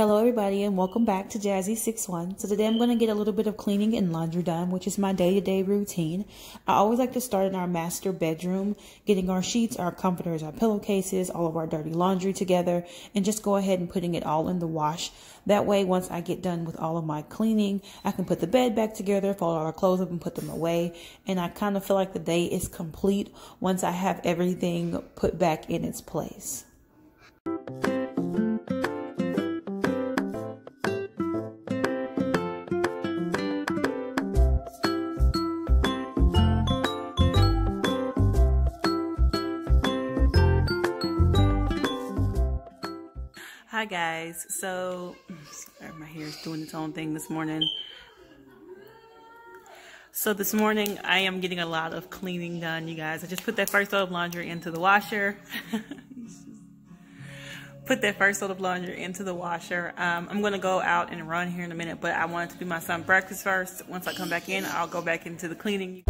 Hello everybody and welcome back to Jazzy61. So today I'm going to get a little bit of cleaning and laundry done, which is my day-to-day routine. I always like to start in our master bedroom, getting our sheets, our comforters, our pillowcases, all of our dirty laundry together, and just go ahead and putting it all in the wash. That way, once I get done with all of my cleaning, I can put the bed back together, fold all our clothes up and put them away. And I kind of feel like the day is complete once I have everything put back in its place. Hi guys, so my hair is doing its own thing this morning. So this morning I am getting a lot of cleaning done, you guys. I just put that first load of laundry into the washer. I'm going to go out and run here in a minute, but I wanted to do my son breakfast first. Once I come back in, I'll go back into the cleaning.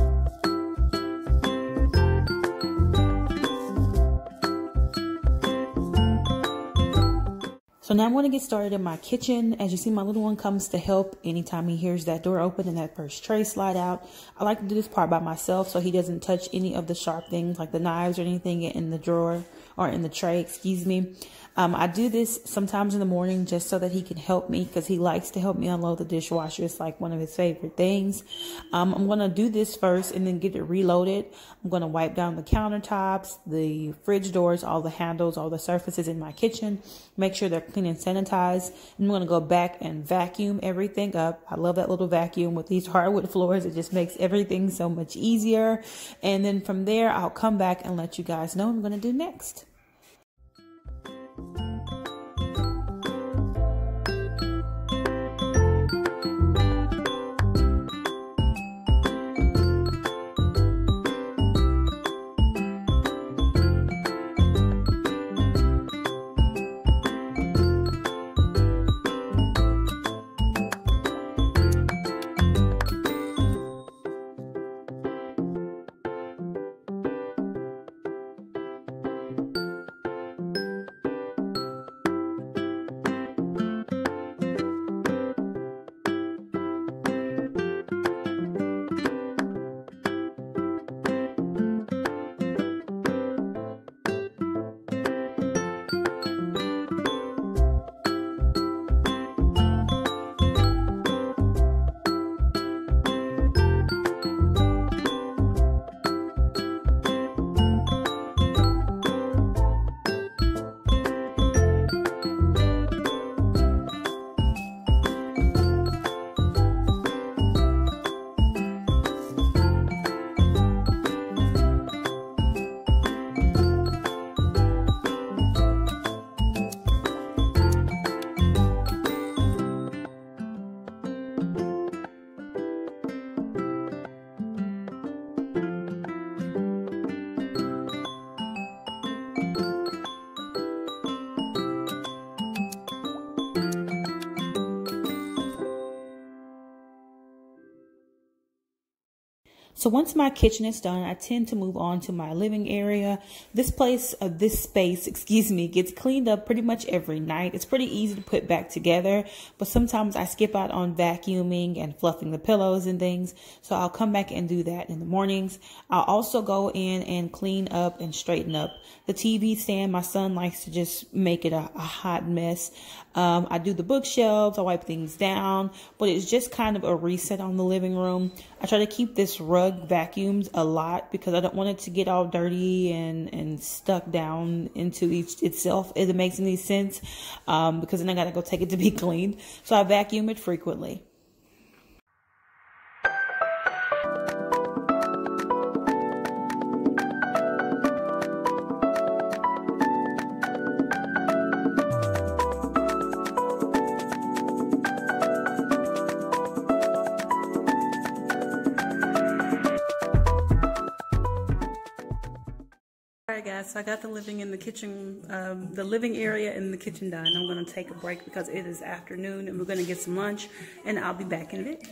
So now I'm going to get started in my kitchen. As you see, my little one comes to help anytime he hears that door open and that first tray slide out. I like to do this part by myself so he doesn't touch any of the sharp things like the knives or anything in the drawer or in the tray, excuse me. I do this sometimes in the morning just so that he can help me because he likes to help me unload the dishwasher. It's like one of his favorite things. I'm going to do this first and then get it reloaded. I'm going to wipe down the countertops, the fridge doors, all the handles, all the surfaces in my kitchen. Make sure they're clean and sanitized. And I'm going to go back and vacuum everything up. I love that little vacuum with these hardwood floors. It just makes everything so much easier. And then from there, I'll come back and let you guys know what I'm going to do next. So once my kitchen is done, I tend to move on to my living area. This space, gets cleaned up pretty much every night. It's pretty easy to put back together, but sometimes I skip out on vacuuming and fluffing the pillows and things. So I'll come back and do that in the mornings. I'll also go in and clean up and straighten up the TV stand. My son likes to just make it a hot mess. I do the bookshelves, I wipe things down, but it's just kind of a reset on the living room. I try to keep this rug vacuumed a lot because I don't want it to get all dirty and stuck down into itself, if it makes any sense, because then I gotta go take it to be cleaned. So I vacuum it frequently. Alright guys, so I got the living area and the kitchen done. I'm going to take a break because it is afternoon and we're going to get some lunch, and I'll be back in a bit.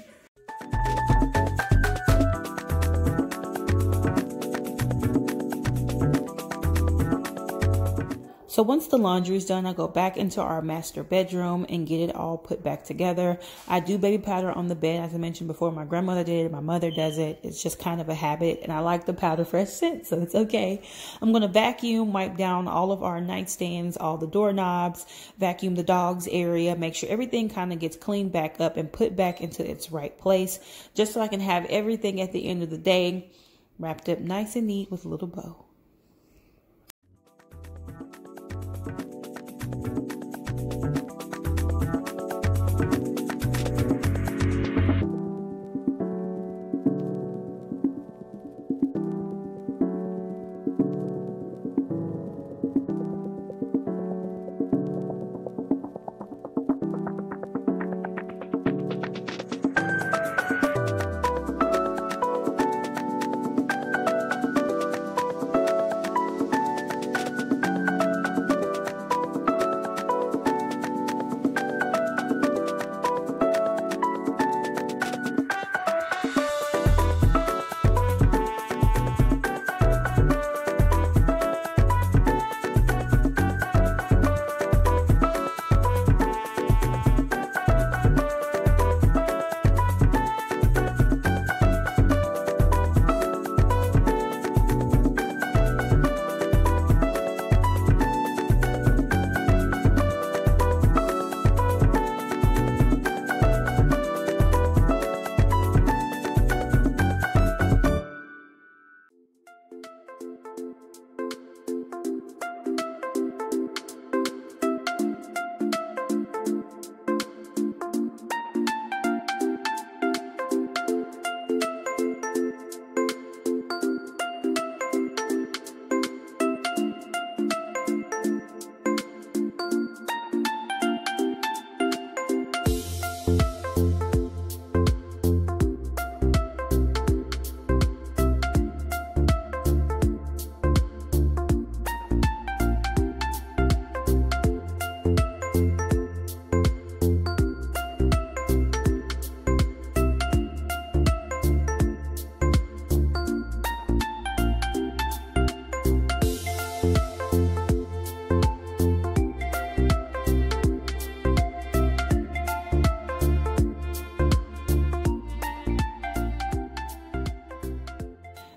So once the laundry is done, I go back into our master bedroom and get it all put back together. I do baby powder on the bed. As I mentioned before, my grandmother did it, my mother does it. It's just kind of a habit, and I like the powder fresh scent, so it's okay. I'm going to vacuum, wipe down all of our nightstands, all the doorknobs, vacuum the dog's area, make sure everything kind of gets cleaned back up and put back into its right place, just so I can have everything at the end of the day wrapped up nice and neat with a little bow.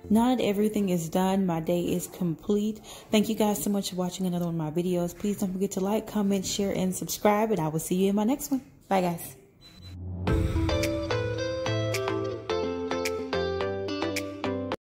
Now that everything is done, my day is complete. Thank you guys so much for watching another one of my videos. Please don't forget to like, comment, share, and subscribe, and I will see you in my next one. Bye, guys.